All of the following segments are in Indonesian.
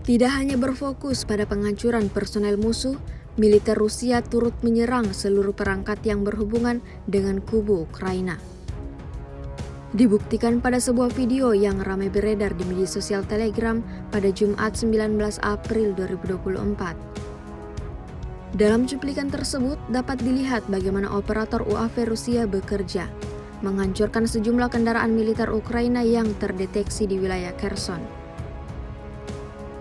Tidak hanya berfokus pada penghancuran personel musuh, militer Rusia turut menyerang seluruh perangkat yang berhubungan dengan kubu Ukraina. Dibuktikan pada sebuah video yang ramai beredar di media sosial Telegram pada Jumat 19 April 2024. Dalam cuplikan tersebut dapat dilihat bagaimana operator UAV Rusia bekerja, menghancurkan sejumlah kendaraan militer Ukraina yang terdeteksi di wilayah Kherson.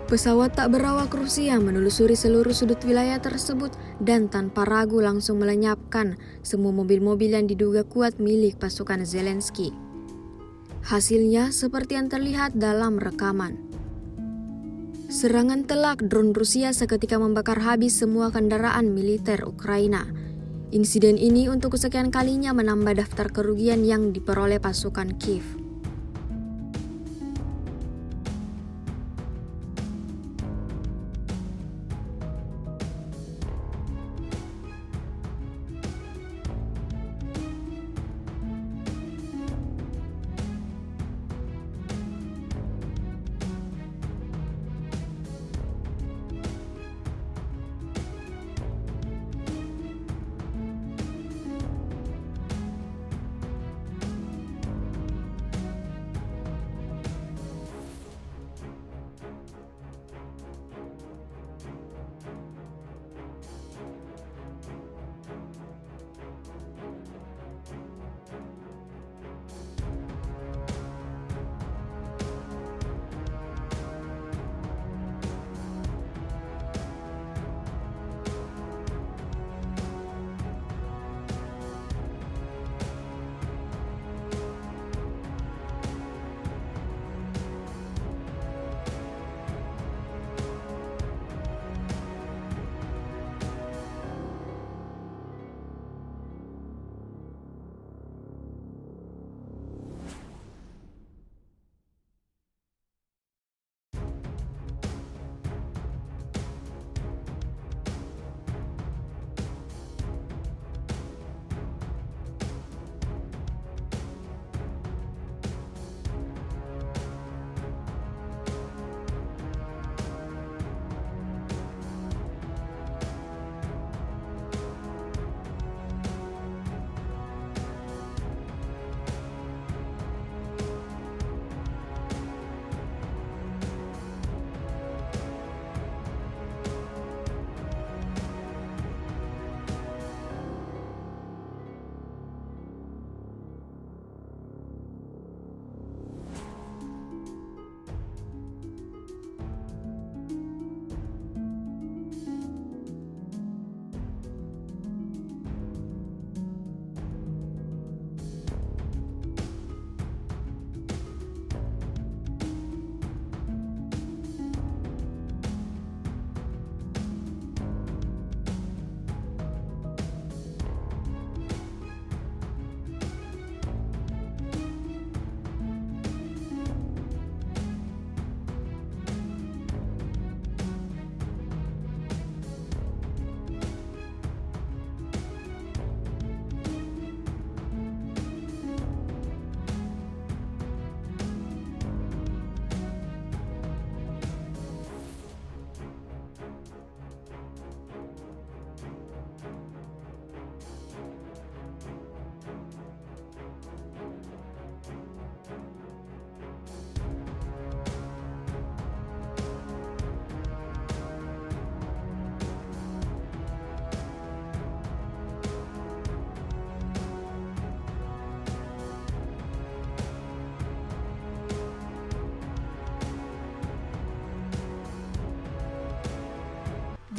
Pesawat tak berawak Rusia menelusuri seluruh sudut wilayah tersebut dan tanpa ragu langsung melenyapkan semua mobil-mobil yang diduga kuat milik pasukan Zelensky. Hasilnya seperti yang terlihat dalam rekaman. Serangan telak drone Rusia seketika membakar habis semua kendaraan militer Ukraina. Insiden ini untuk kesekian kalinya menambah daftar kerugian yang diperoleh pasukan Kiev.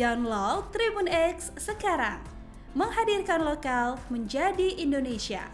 Download Tribun X sekarang, menghadirkan lokal menjadi Indonesia.